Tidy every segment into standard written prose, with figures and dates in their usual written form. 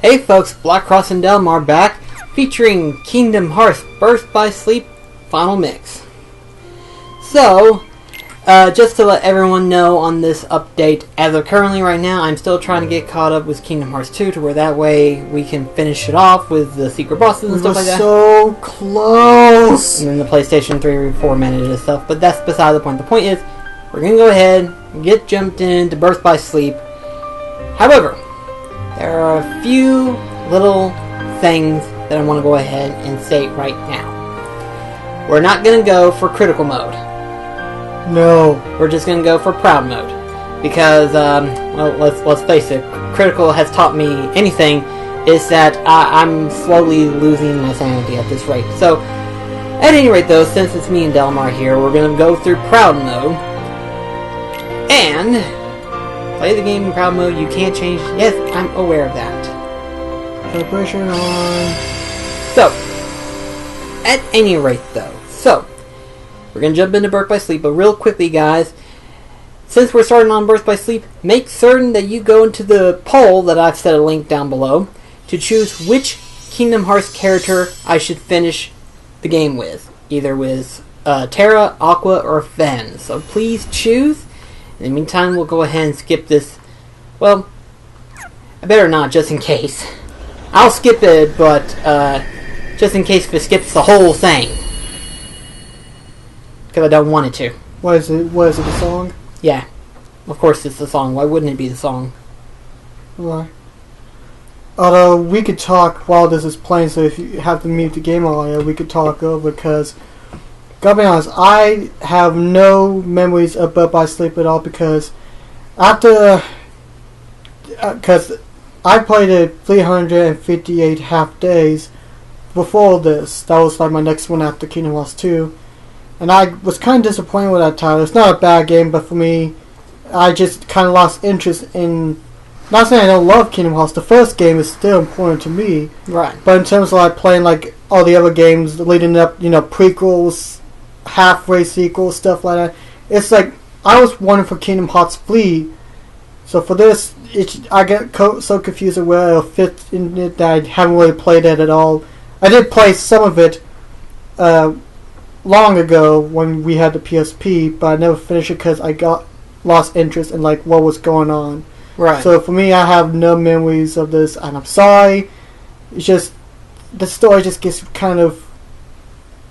Hey folks, BlackCross and Dal Marr back, featuring Kingdom Hearts Birth by Sleep Final Mix. So, just to let everyone know on this update, as of currently right now, I'm still trying to get caught up with Kingdom Hearts 2 to where that way we can finish it off with the secret bosses and stuff like that. So close! And then the PlayStation 3 formatted and stuff, but that's beside the point. The point is, we're going to go ahead and get jumped into Birth by Sleep. However, there are a few little things that I want to go ahead and state right now. We're not going to go for critical mode. No. We're just going to go for proud mode. Because, well, let's face it, critical has taught me anything, is that I'm slowly losing my sanity at this rate. So, at any rate though, since it's me and Dal Marr here, we're going to go through proud mode. And play the game in proud mode. You can't change. Yes, I'm aware of that. Vibration on. So, at any rate though, we're going to jump into Birth by Sleep, but real quickly guys, since we're starting on Birth by Sleep, make certain that you go into the poll that I've set a link down below to choose which Kingdom Hearts character I should finish the game with. Either with Terra, Aqua, or Fen. So please choose. In the meantime, we'll go ahead and skip this. Well, I better not, just in case. I'll skip it, but just in case if it skips the whole thing. Because I don't want it to. What is it? What is it, the song? Yeah. Of course it's the song. Why wouldn't it be the song? Why? Although, we could talk while this is playing, so if you have to mute the game audio, we could talk over, because gotta be honest, I have no memories of Birth by Sleep at all, because after, because I played it 358 half days before this. That was like my next one after Kingdom Hearts 2, and I was kind of disappointed with that title. It's not a bad game, but for me, I just kind of lost interest in. Not saying I don't love Kingdom Hearts. The first game is still important to me, right? But in terms of like playing like all the other games leading up, prequels, halfway sequels, stuff like that. It's like I was wanting for Kingdom Hearts 3, so for this, I get so confused with where it'll fit in it that I haven't really played it at all. I did play some of it long ago when we had the PSP, but I never finished it because I got lost interest in like what was going on. Right. So for me, I have no memories of this, and I'm sorry. It's just the story just gets kind of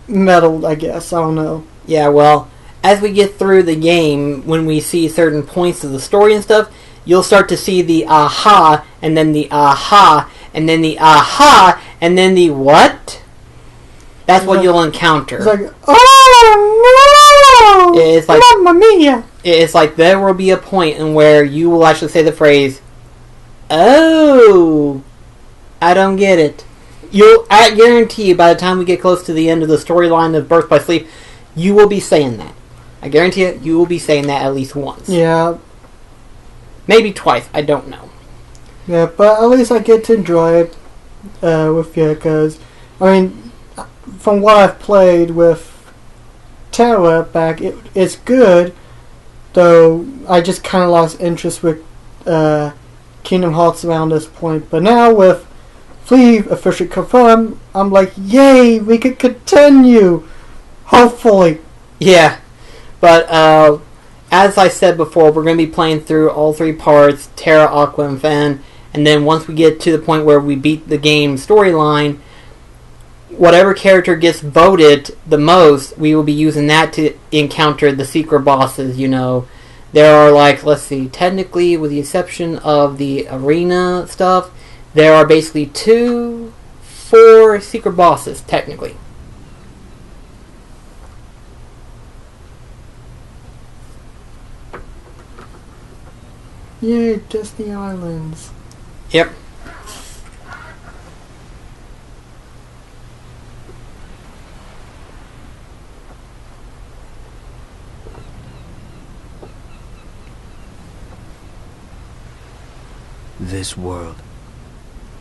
meddled, I guess. I don't know. Yeah, well, as we get through the game, when we see certain points of the story and stuff, you'll start to see the aha, and then the aha, and then the aha, and then the what? That's what you'll encounter. It's like, oh no! It's like, Mamma mia! It's like there will be a point in where you will actually say the phrase, "Oh, I don't get it." I guarantee you, by the time we get close to the end of the storyline of Birth by Sleep, you will be saying that. I guarantee you will be saying that at least once. Yeah. Maybe twice. I don't know. Yeah, but at least I get to enjoy it with you, because, I mean, from what I've played with Terra back, it's good, though I just kind of lost interest with Kingdom Hearts around this point. But now with 3 officially confirmed, I'm like, yay, we could continue, hopefully. Yeah, but as I said before, we're going to be playing through all 3 parts, Terra, Aqua, and Fen, and then once we get to the point where we beat the game storyline, whatever character gets voted the most, we will be using that to encounter the secret bosses, There are like, let's see, technically, with the exception of the arena stuff, there are basically 4 secret bosses, technically. Yay, Disney Islands. Yep. This world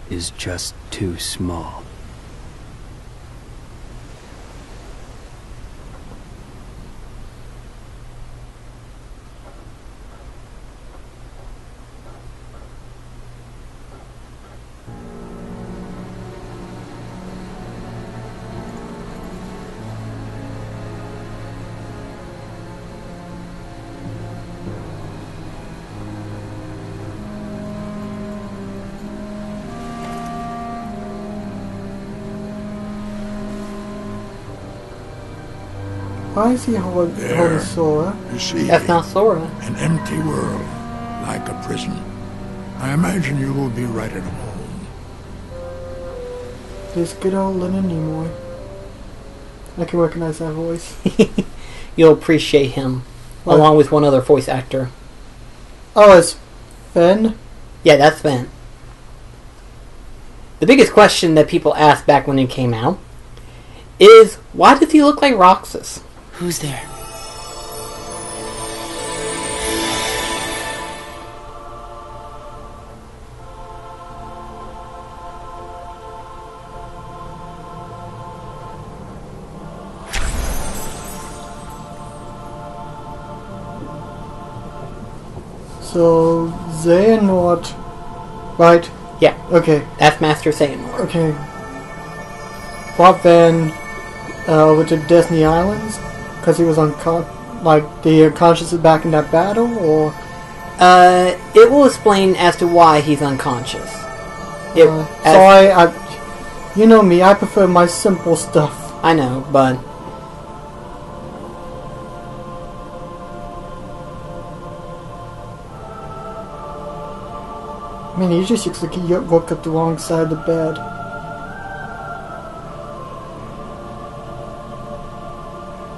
is just too small. Why is he holding Sora? You see, That's not Sora. an empty world, like a prison. I imagine you will be right at home. This good old Leonard Nimoy. I can recognize that voice. You'll appreciate him, What? along with one other voice actor. Oh, it's Finn? Yeah, that's Sven. The biggest question that people asked back when it came out is, why does he look like Roxas? Who's there? So, Xehanort, right? Yeah, Okay, that's Master Xehanort. okay. Brought Van over to Disney Islands because he was the unconscious back in that battle, or It will explain as to why he's unconscious. It, so you know me, I prefer my simple stuff. I know, but I mean, he just looks like he woke up the wrong side of the bed.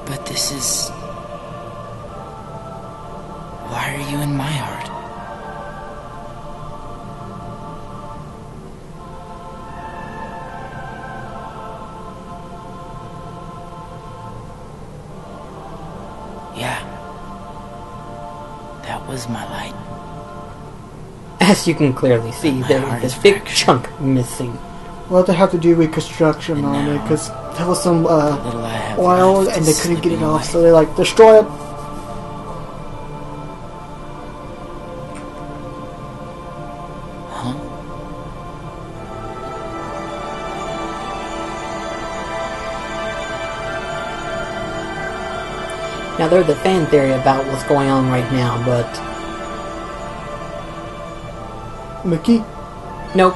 But this is... Why are you in my heart? Yeah. That was my light. as you can clearly see, there's this big chunk missing. Well, they have to do reconstruction on it because there was some oil and they couldn't get it off, so they like destroy it. Now, there's a fan theory about what's going on right now, but Mickey? nope.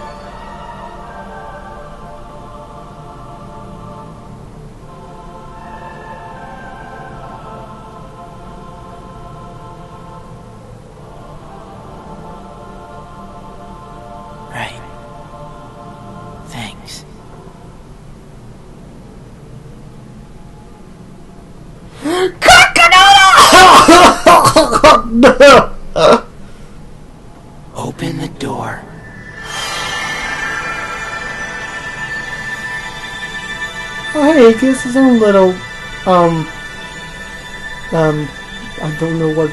Right. Thanks. Open the door. Oh, hey, he gets his own little, I don't know what,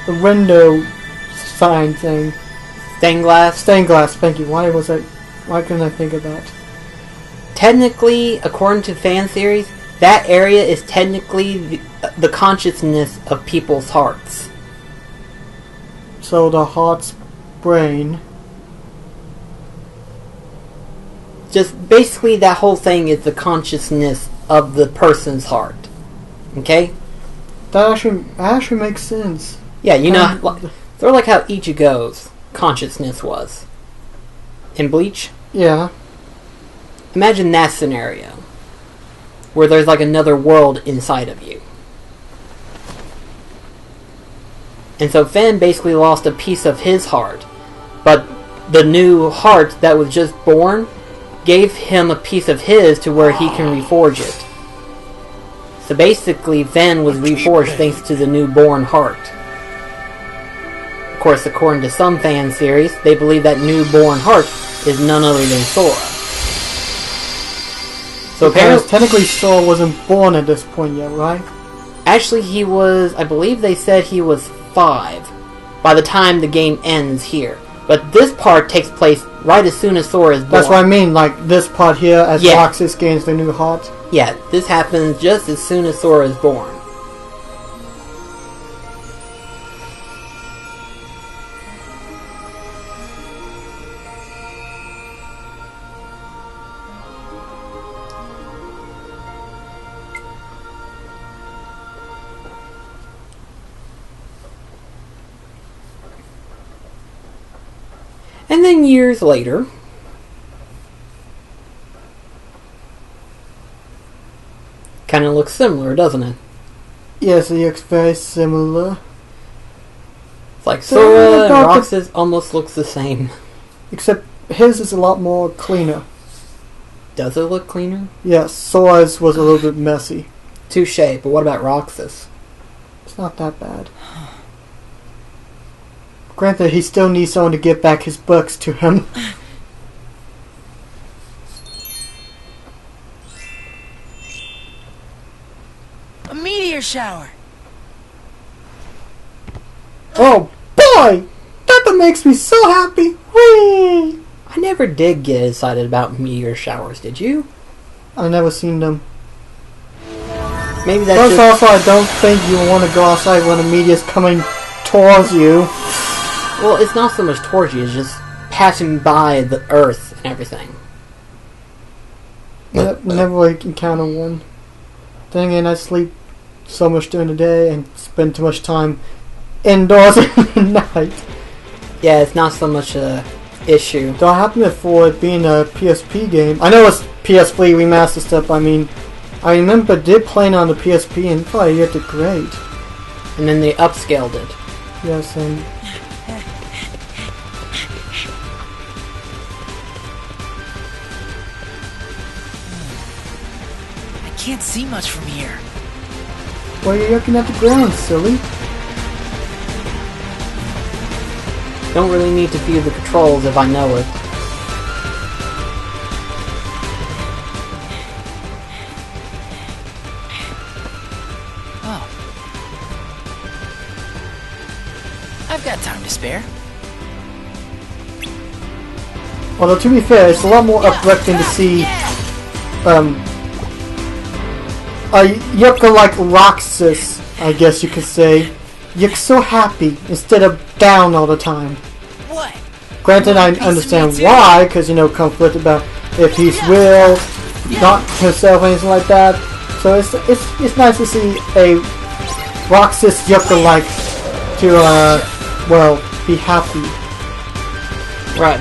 the window sign thing. Stained glass. Stained glass, thank you. Why couldn't I think of that? Technically, according to fan theories, that area is technically the consciousness of people's hearts. So the heart's brain. Just basically, that whole thing is the consciousness of the person's heart. Okay? That actually makes sense. Yeah, you know, sort of like how Ichigo's consciousness was in Bleach. Yeah. Imagine that scenario, where there's like another world inside of you. And so Fen basically lost a piece of his heart, but the new heart that was just born gave him a piece of his to where he can reforge it. So basically, Fen was reforged thanks to the newborn heart. Of course, according to some fan theories, they believe that newborn heart is none other than Sora. So Because apparently, technically Sora wasn't born at this point yet, right? actually he was, I believe they said he was 5 by the time the game ends here. But this part takes place right as soon as Sora is born. That's what I mean, like this part here as Yeah. Roxas gains the new heart. Yeah, this happens just as soon as Sora is born. And then years later, kind of looks similar, doesn't it? Yes, he looks very similar. It's like Sora and Roxas almost looks the same. Except his is a lot more cleaner. Does it look cleaner? Yes, Sora's was a little bit messy. Touche, but what about Roxas? It's not that bad. Granted, he still needs someone to get back his books to him. A meteor shower! Oh boy! That makes me so happy! Whee! I never did get excited about meteor showers, did you? I've never seen them. Maybe that's Also, I don't think you want to go outside when a meteor's coming towards you. Well, it's not so much towards you, it's just passing by the Earth and everything. Never like encounter one. Then again, I sleep so much during the day and spend too much time indoors in the night. Yeah, it's not so much a issue. Though I happen to for it being a PSP game. I know it's PSP remastered stuff. I mean, I remember did playing on the PSP and probably it did great. And then they upscaled it. Yes, and I can't see much from here. well, you're looking at the ground, silly. Don't really need to view the controls if I know it. Oh. I've got time to spare. Although to be fair, it's a lot more uplifting to see a yucca like Roxas, I guess you could say. You're so happy instead of down all the time. What? Granted, I understand why, because conflicted about if he's real, not himself, anything like that. So it's nice to see a Roxas yucca like to well be happy. Right.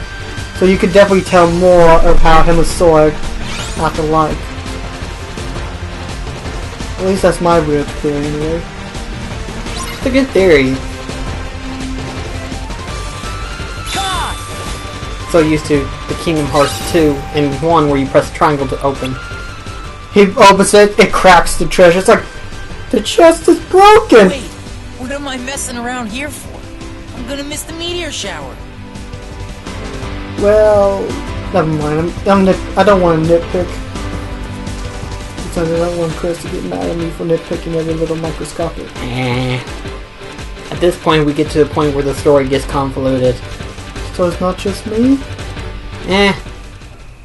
So you could definitely tell more of how him and Sora act alike. At least that's my weird theory anyway. It's a good theory. God! So used to the Kingdom Hearts 2 and 1 where you press triangle to open. He opens it, it cracks the treasure. It's like, the chest is broken! Wait, what am I messing around here for? I'm gonna miss the meteor shower. Well, never mind. I don't want to nitpick. Because I don't want Chris to get mad at me for nitpicking every little microscopic. At this point, we get to the point where the story gets convoluted. So it's not just me?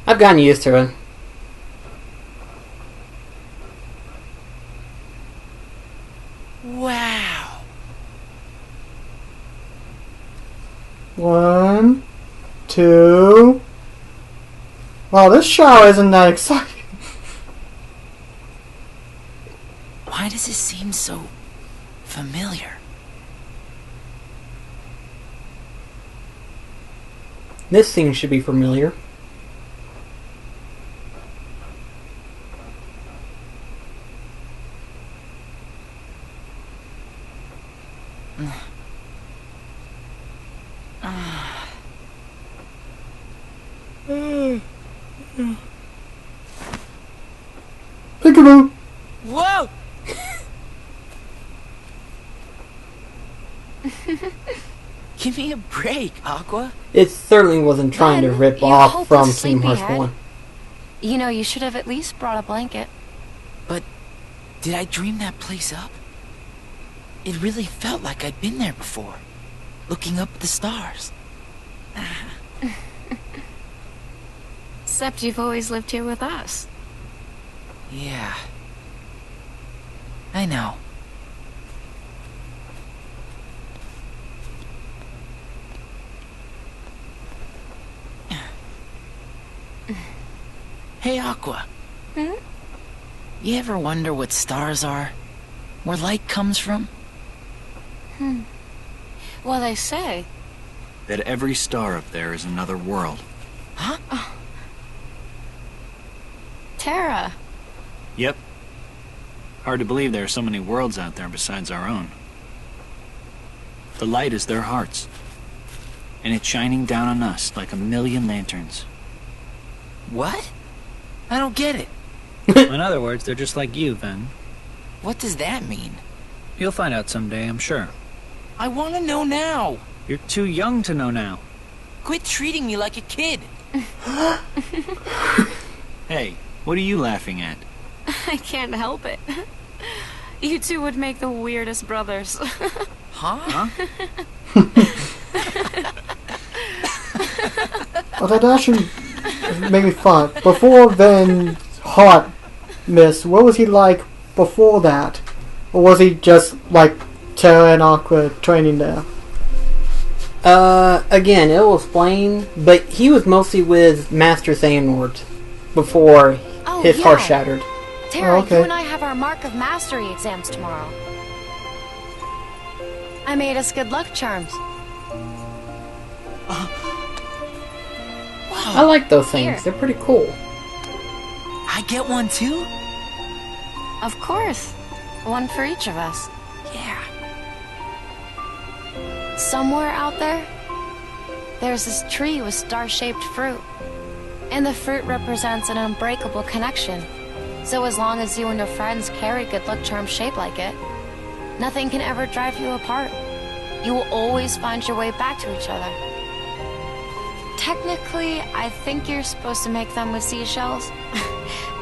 I've gotten used to it. Wow. 1, 2. Wow, this shower isn't that exciting. Why does it seem so familiar? This scene should be familiar. Peekaboo! Whoa! Give me a break, Aqua. It certainly wasn't trying to Ben, rip you off from hopeless Kingdom Hearts sleepyhead. 1. You know, you should have at least brought a blanket. But did I dream that place up? It really felt like I'd been there before, looking up at the stars. Except you've always lived here with us. Yeah. I know. Hey, Aqua. Hmm? You ever wonder what stars are? Where light comes from? Well, they say. That every star up there is another world. Huh? Terra. Yep. Hard to believe there are so many worlds out there besides our own. The light is their hearts, and it's shining down on us like a million lanterns. What? I don't get it. In other words, they're just like you, Ven. What does that mean? You'll find out someday, I'm sure. I want to know now. You're too young to know now. Quit treating me like a kid. Hey, what are you laughing at? I can't help it. You two would make the weirdest brothers. Huh? Oh, that actually made me fun. Before then, Hot Miss, what was he like before that? Or was he just like Terra and Aqua training there? Again, it will explain, but he was mostly with Master Xehanort before his heart shattered. Terra, Oh, okay. you and I have our Mark of Mastery exams tomorrow. I made us good luck charms. I like those things. Here. They're pretty cool. I get one too? Of course. One for each of us. Yeah. Somewhere out there, there's this tree with star-shaped fruit. And the fruit represents an unbreakable connection. So as long as you and your friends carry good luck charms shaped like it, nothing can ever drive you apart. You will always find your way back to each other. Technically, I think you're supposed to make them with seashells.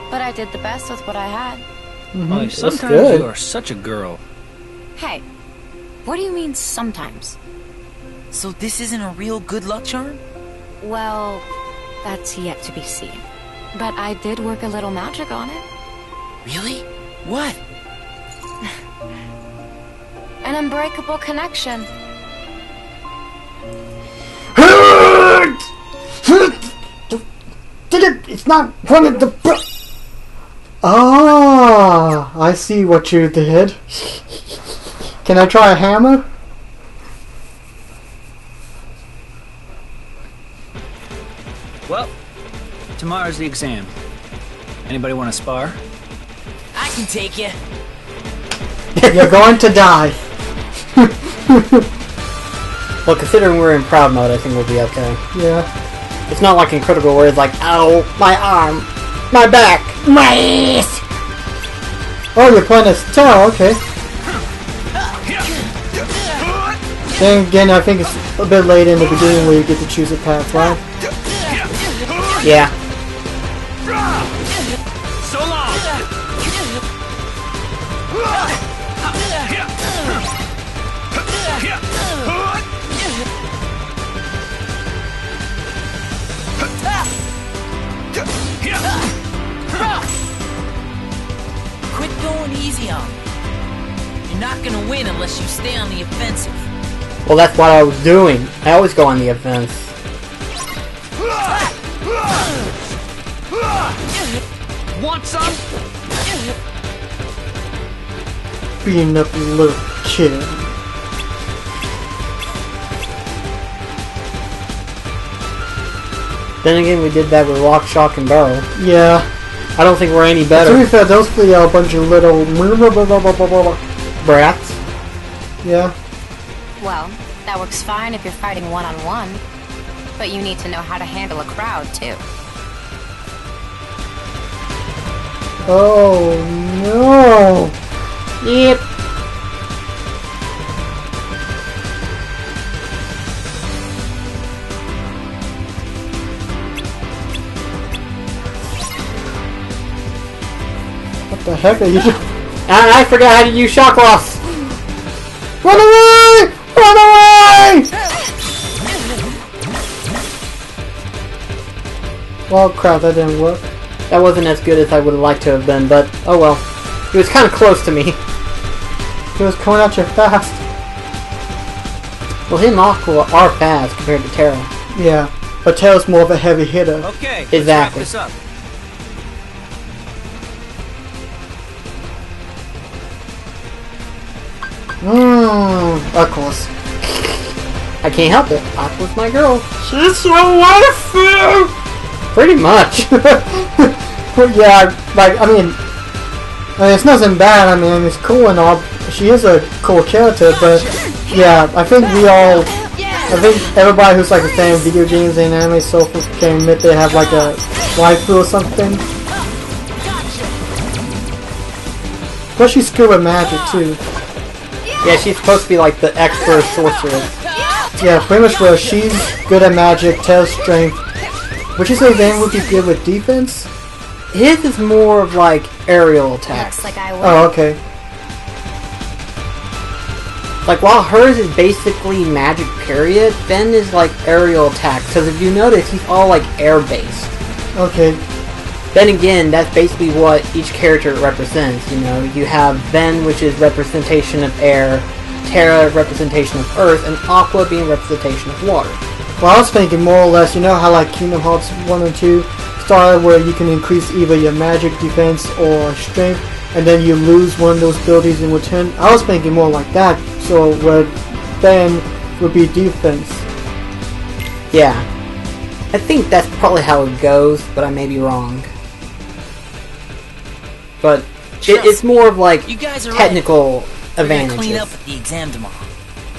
But I did the best with what I had. Boy, That's sometimes good. you are such a girl. Hey, what do you mean sometimes? So this isn't a real good luck charm? Well, that's yet to be seen. But I did work a little magic on it. Really? What? An unbreakable connection. It's not one of the. Ah, I see what you did. Can I try a hammer? Well, tomorrow's the exam. Anybody want to spar? I can take you. You're going to die. Well, considering we're in proud mode, I think we'll be okay. Yeah. It's not like in critical where it's like, ow, my arm, my back, my ass. Oh, you're playing as Terra, okay. Then again, I think it's a bit late in the beginning where you get to choose a path, right? Yeah. So long! Quit going easy on me. You're not gonna win unless you stay on the offensive. Well, that's what I was doing. I always go on the offense. Want some? Beating up a little kid. Then again, we did that with Rock, Shock, and Barrel. Yeah. I don't think we're any To be better. fair, those three are a bunch of little. Brats. Yeah. Well, that works fine if you're fighting one-on-one. But you need to know how to handle a crowd, too. Oh no. Yep. What the heck are you doing? I forgot how to use Shock Loss. Run away! Run away! Well, crap, that didn't work. That wasn't as good as I would have liked to have been, but oh well. It was kind of close to me. He was coming at you fast. Well, him and Aqua are fast compared to Terra. Yeah, but Tail's more of a heavy hitter. Okay, Exactly. let's wrap this up. Of course. I can't help it. Aqua's my girl. She's your waifu! Pretty much. But yeah, like, I mean, I mean, it's nothing bad. I mean, it's cool and all. She is a cool character, but yeah, I think everybody who's like a fan of video games and anime so far can admit they have like a waifu or something. Plus, she's good with magic too. Yeah, she's supposed to be like the expert sorceress. Yeah, pretty much where she's good at magic, Tails strength. Would you say Van would be good with defense? His is more of like aerial attacks. Looks like I win. Oh, okay. Like while hers is basically magic period, Ben is like aerial attacks. Because if you notice, he's all like air based. Okay. Then again, that's basically what each character represents. You know, you have Ben, which is representation of air, Terra representation of earth, and Aqua being representation of water. Well, I was thinking more or less, you know how like Kingdom Hearts 1 and 2 started where you can increase either your magic, defense, or strength, and then you lose one of those abilities in return? I was thinking more like that, so where Ben would be defense. Yeah. I think that's probably how it goes, but I may be wrong. But it's more of like You guys are technical right. We're gonna clean up advantages. at the exam tomorrow.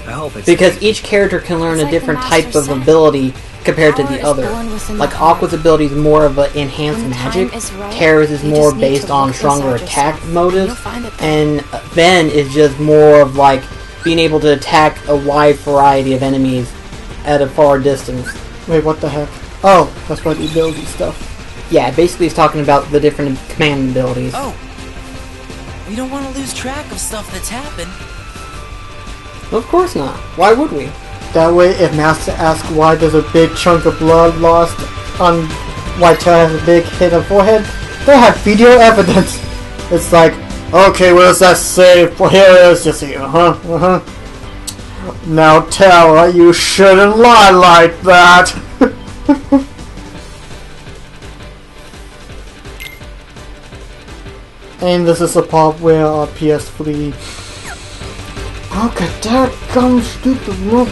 I hope it's Because each character can learn It's a like the different Master type of said. ability compared to Power the is other. born within Like the heart. Aqua's ability is more of an enhanced When the magic, time is right, Terra's is you more just need based to on look stronger inside attack yourself. motives, You'll find it there. and Ben is just more of like being able to attack a wide variety of enemies at a far distance. Wait, what the heck? Oh, that's what the ability stuff. Yeah, basically he's talking about the different command abilities. Oh, we don't want to lose track of stuff that's happened. Of course not. Why would we? That way, if Master asks why there's a big chunk of blood lost on why Terra has a big hit on forehead, they have video evidence. It's like, okay, what does that say? Well, here it is. Just see, Now, Terra, you shouldn't lie like that. And this is the part where our PS3. Okay, that gum stupid mother.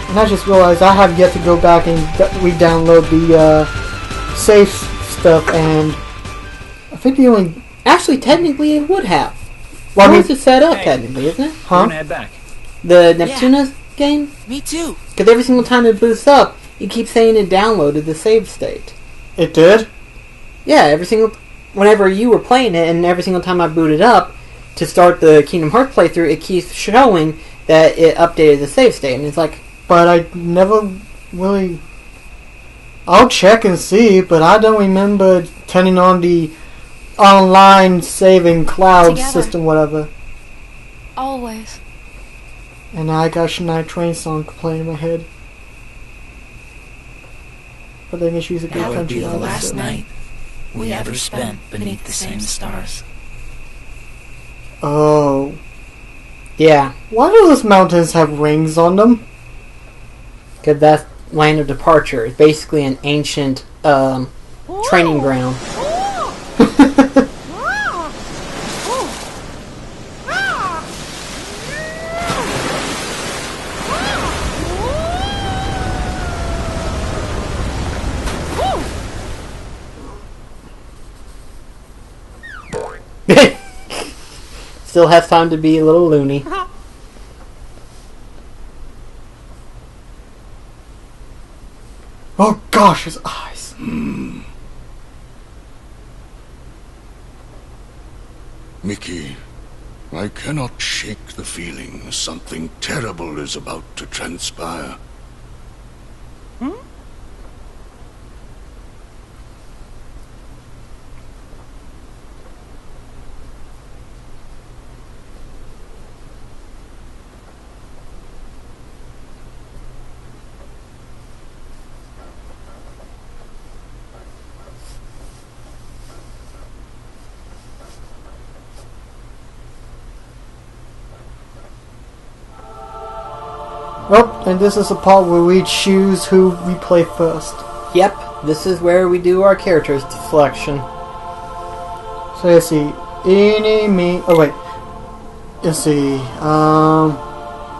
And I just realized I have yet to go back and re-download the safe stuff, and I think the only. Actually, technically it would have. Well, I mean, Once it's set up, Hey. technically, isn't it? We're huh? gonna head back. The Neptuna's game? Me too. Because every single time it boots up, it keeps saying it downloaded the save state. It did? Yeah, whenever you were playing it, and every single time I booted up to start the Kingdom Hearts playthrough, it keeps showing that it updated the save state, and it's like, But I never really. I'll check and see, but I don't remember turning on the online saving cloud Together. system, whatever. Always. And I got Shania Twain song playing in my head. But then she's a good That would country be the artist, last so- night we ever spent beneath the same stars. Oh. yeah, Why do those mountains have rings on them? because that's Land of Departure. It's basically an ancient training ground. Still has time to be a little loony. Oh gosh, his eyes. Mickey, I cannot shake the feeling something terrible is about to transpire. Oh, and this is the part where we choose who we play first. Yep, this is where we do our characters selection. So let's see. Eeny, me. Oh wait. Let's see.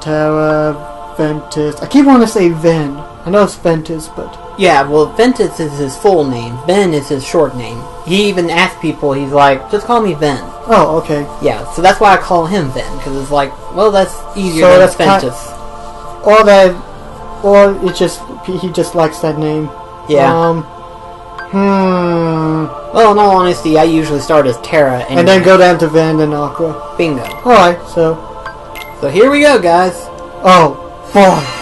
Terra, Ventus. I keep wanting to say Ven. I know it's Ventus, but Yeah, well, Ventus is his full name. Ben is his short name. He even asks people, he's like, just call me Ben. Oh, okay. Yeah, so that's why I call him Ben, because it's like, well, that's easier So than that's Ventus. Or it's just, he just likes that name. Yeah. Well, in all honesty, I usually start as Terra anyway. And then go down to Van and Aqua. Bingo. Alright, so here we go, guys. Oh, boy.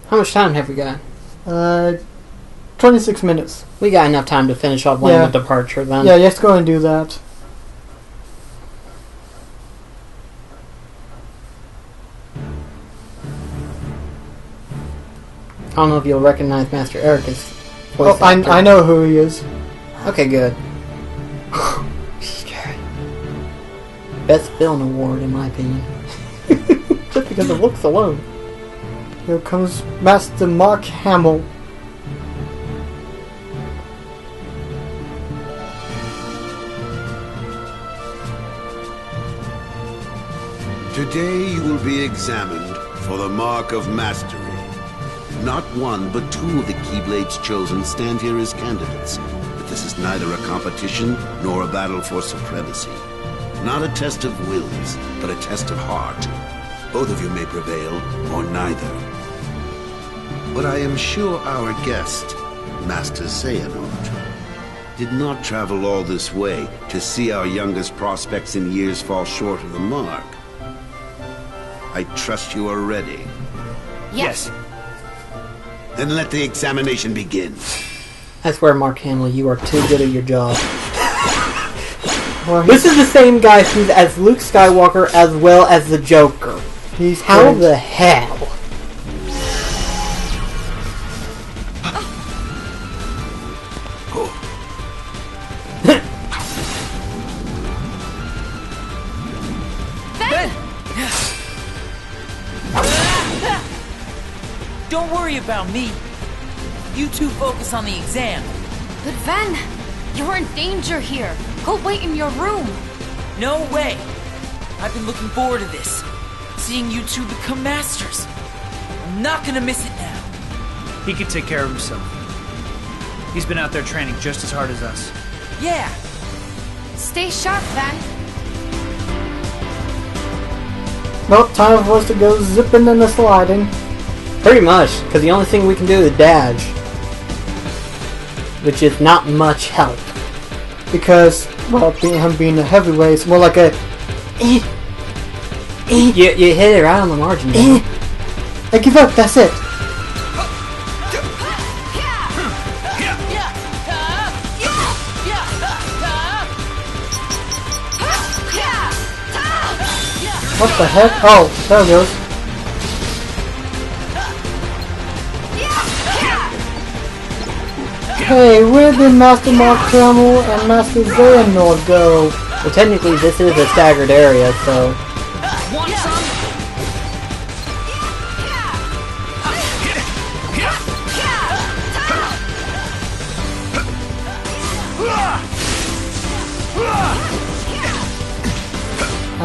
How much time have we got? 26 minutes. We got enough time to finish off Land of Departure, then. Yeah, let's go and do that. I don't know if you'll recognize Master Eric's voice. Oh, I know who he is. Okay, good. Scary. Best villain award, in my opinion. Just because of looks alone. Here comes Master Mark Hamill. Today you will be examined for the Mark of Mastery. Not one, but two of the Keyblades chosen stand here as candidates. But this is neither a competition nor a battle for supremacy. Not a test of wills, but a test of heart. Both of you may prevail, or neither. But I am sure our guest, Master Xehanort, did not travel all this way to see our youngest prospects in years fall short of the mark. I trust you are ready. Yes. Then let the examination begin. I swear, Mark Hamill, you are too good at your job. Well, This is the same guy who's as Luke Skywalker as well as the Joker. he's How great. the hell? Don't worry about me. You two focus on the exam. But Ven, you're in danger here. Go wait in your room. No way. I've been looking forward to this. Seeing you two become masters. I'm not gonna miss it now. He can take care of himself. He's been out there training just as hard as us. Yeah. Stay sharp, Ven. Nope, time for us to go zipping and sliding. Pretty much, because the only thing we can do is dodge. Which is not much help. Because, well, him being a heavyweight, it's more like a... You hit it right on the margin. I give up, that's it. What the heck? Oh, there it goes. Hey, where did Master Mark Hamill and Master Xehanort go? Well, technically, this is a staggered area, so...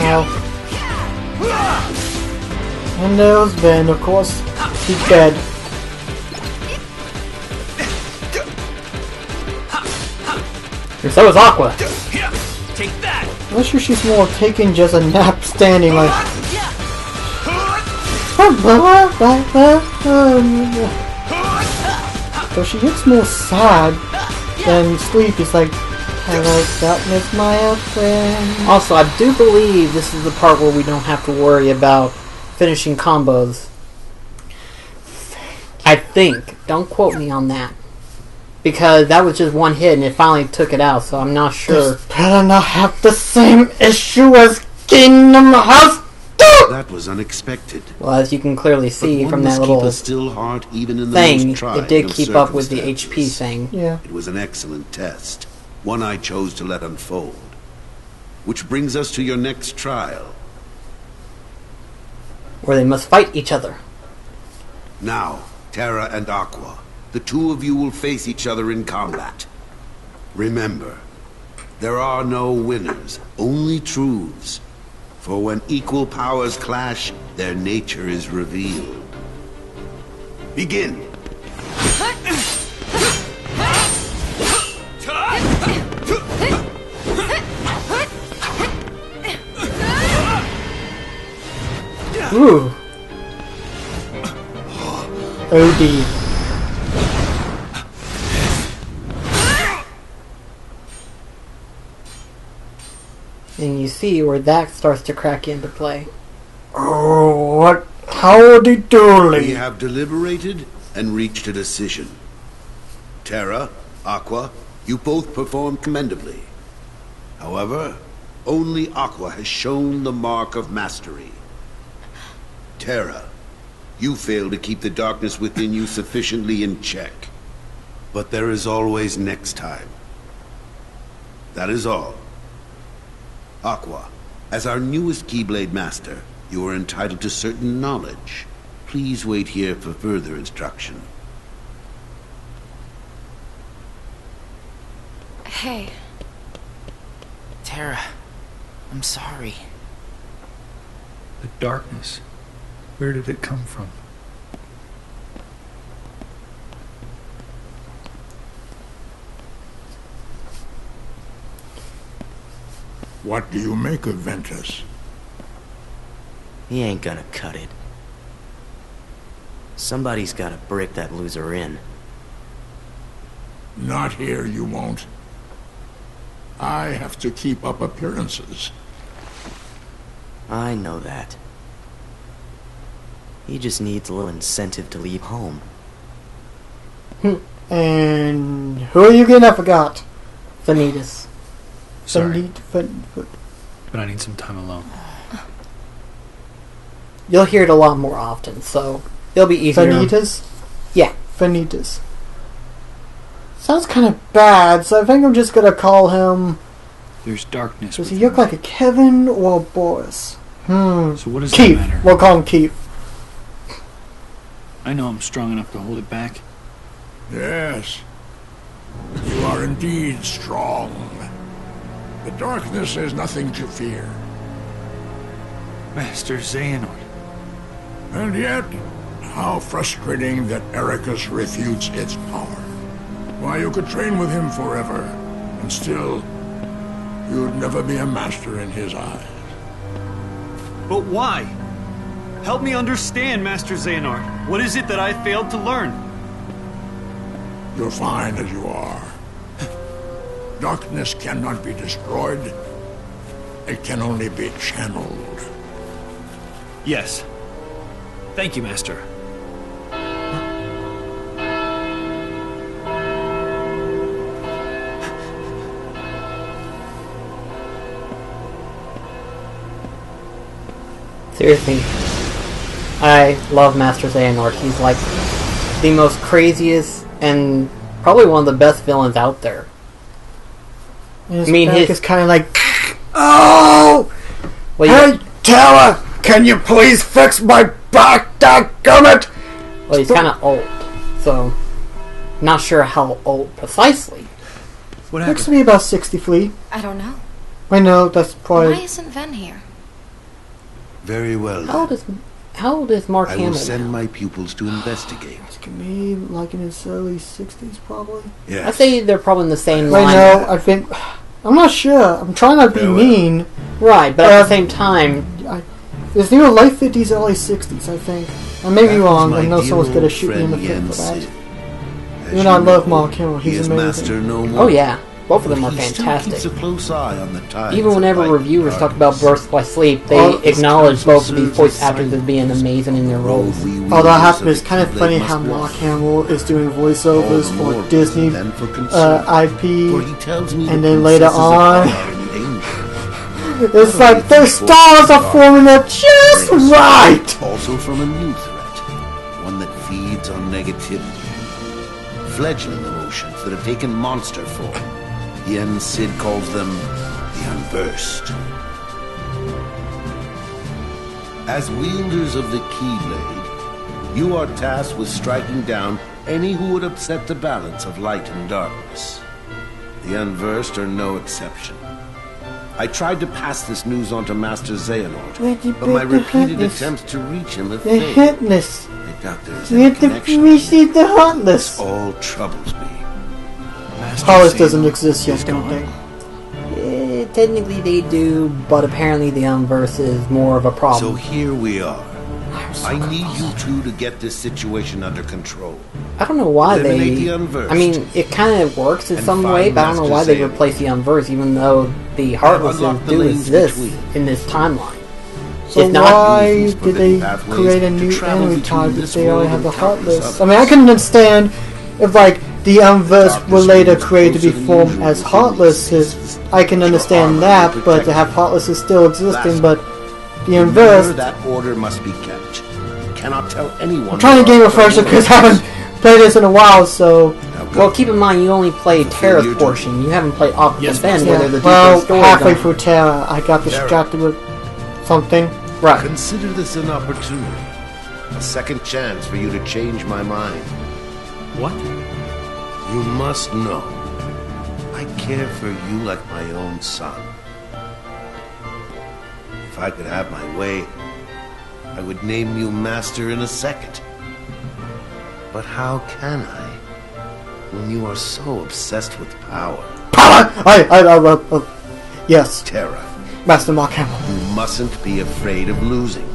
Ow. And there's Ben, of course. He's dead. And so is Aqua. Take that. I'm sure she's more taking just a nap standing like... So she looks more sad than sleep. It's like, hello darkness, my old friend. Also, I do believe this is the part where we don't have to worry about finishing combos. I think. Don't quote me on that. Because that was just one hit and it finally took it out, so I'm not sure. This better not have the same issue as Kingdom Hearts 2! That was unexpected. Well, as you can clearly see But from one that must little keep a still heart even in the thing, most trying it did of keep up with the HP circumstances. thing. Yeah. It was an excellent test, one I chose to let unfold. Which brings us to your next trial. Where they must fight each other. Now, Terra and Aqua, the two of you will face each other in combat. Remember, there are no winners, only truths. For when equal powers clash, their nature is revealed. Begin! Ooh. OD. And you see where that starts to crack into play. Oh, what? Howdy dooley. We have deliberated and reached a decision. Terra, Aqua, you both performed commendably. However, only Aqua has shown the mark of mastery. Terra, you failed to keep the darkness within you sufficiently in check. But there is always next time. That is all. Aqua, as our newest Keyblade Master, you are entitled to certain knowledge. Please wait here for further instruction. Hey. Terra, I'm sorry. The darkness. Where did it come from? What do you make of Ventus? He ain't gonna cut it. Somebody's gotta break that loser in. Not here, you won't. I have to keep up appearances. I know that. He just needs a little incentive to leave home. And who are you again? I forgot. Vanitas. Sorry, but I need some time alone. You'll hear it a lot more often, so it'll be easier. Vanitas? Yeah. Vanitas. Sounds kind of bad, so I think I'm just gonna call him... There's darkness. Does he look like a Kevin or a Boris? So what does Keith. that matter? We'll call him Keith. I know I'm strong enough to hold it back. Yes. You are indeed strong. The darkness is nothing to fear. Master Xehanort. And yet, how frustrating that Ericus refutes its power. Why, you could train with him forever, and still, you'd never be a master in his eyes. But why? Help me understand, Master Xehanort. What is it that I failed to learn? You're fine as you are. Darkness cannot be destroyed. It can only be channeled. Yes. Thank you, Master. Seriously. I love Master Xehanort. He's like the most craziest and probably one of the best villains out there. His I mean, back his is kind of like... Oh! well, Hey, Terra! Can you please fix my back, dadgummit? well, he's kind of old, so not sure how old precisely. What Looks happened? to be about 60 feet. I don't know. I know, that's probably... Why isn't Ven here? Very well. How old is Mark I Hamill will send now? my pupils to investigate. It's gonna be like in his early 60s, probably. Yes. I'd say they're probably in the same I line. know, I think... I'm not sure. I'm trying not to be Farewell. mean. Right, but at the same time, It's near late 50s, early 60s, I think. I may be That was wrong, my I know dear someone's gonna old shoot me in the friend foot for Yen that. Sid. As Even you I love know, Mark Hamill, he he's is amazing. master no more. oh yeah, both of them are But he still fantastic. keeps a close eye on the tides Even of whenever light and reviewers talk about darkness. Birth by Sleep, they Oh, acknowledge both of these serves voice as actors as silent being amazing in their roles. Although I have to admit, it's kind of funny how Mark Hamill is doing voiceovers for Disney IP, and then later on, it's like their stars are forming up just right! Also from a new threat, one that feeds on negativity. Fledgling emotions that have taken monster form. Yen Sid calls them the Unversed. As wielders of the Keyblade, you are tasked with striking down any who would upset the balance of light and darkness. The Unversed are no exception. I tried to pass this news on to Master Xehanort, Where'd you but my break the repeated heartless? attempts to reach him have The failed. Heartless. I doubt there is We any have to connection. receive the This Heartless. all troubles me. Master Heartless Xehanort doesn't exist is yet, don't gone. they? Technically they do, but apparently the Unverse is more of a So problem. here we are. I need you two to get this situation under control. I don't know why Eliminate they... the Unversed. I mean, it kind of works in And some find way, but I don't know Master why they Xehanort. replaced the Unverse, even though the Heartlesses unlocked the do lanes exist between. in this timeline. So It's not why use did these they forbidden pathways create a to new travel enemy between type if this they already world have the and countless Heartless? I mean, I can understand if, like, the Unverse were Darkness later moves created to be closer than formed usual as within Heartlesses. these I can Your understand armor that, will but to protect have you. Heartlesses still existing, Last but the Remember Unverse... that order must be kept. You cannot tell anyone. I'm trying to there game are refresher other because I haven't played this in a while, so... Now go. Well, keep in mind, you only played Fulfill Terra's your duty. portion. You haven't played Optimus Yes, Bend, Yeah, where there's a deeper well, story halfway going. through Terra, I got distracted with something. Right. Consider this an opportunity, a second chance for you to change my mind. What? You must know, I care for you like my own son. If I could have my way, I would name you master in a second. But how can I, when you are so obsessed with power? Power! Yes, Terra, Master Marr Channel. you mustn't be afraid of losing.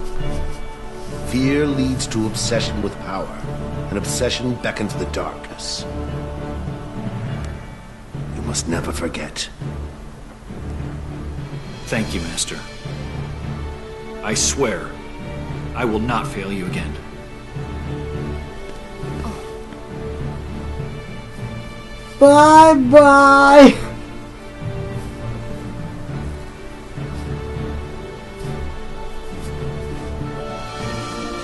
Fear leads to obsession with power, and obsession beckons the darkness. You must never forget. Thank you, Master. I swear, I will not fail you again. Bye-bye!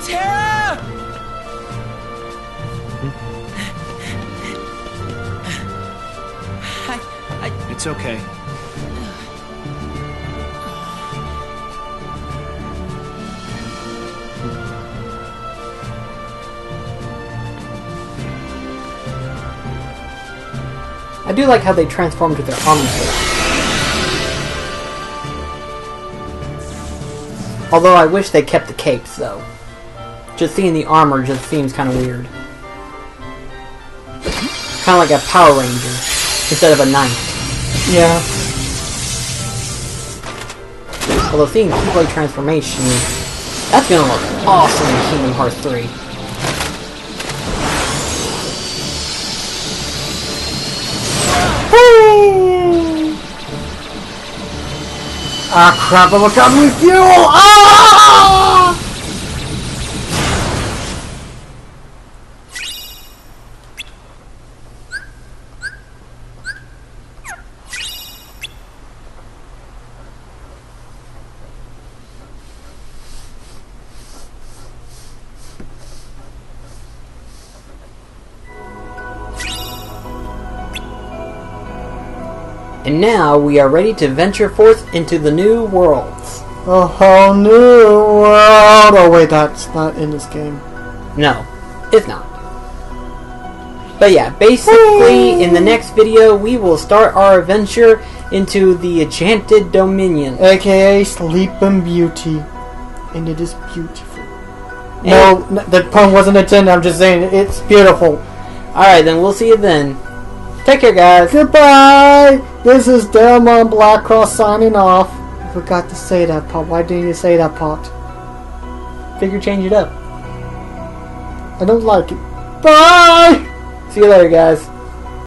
Tara! It's okay. I do like how they transform to their armor set. Although I wish they kept the capes, though. Just seeing the armor just seems kind of weird. Kind of like a Power Ranger instead of a knight. Yeah. Although seeing Keyblade transformation, that's gonna look awesome in Kingdom Hearts 3. Ah, crap, I'm coming with you! Ah! And now we are ready to venture forth into the new worlds. A whole new world! Oh wait, that's not in this game. No, it's not. But yeah, basically in the next video we will start our adventure into the Enchanted Dominion. AKA Sleeping Beauty. And it is beautiful. No, the pun wasn't intended, I'm just saying, it's beautiful. Alright, then we'll see you then. Take care, guys. Goodbye! This is Dal Marr BlackCross signing off. I forgot to say that part. Why didn't you say that part? Figure change it up. I don't like it. Bye! See you later, guys.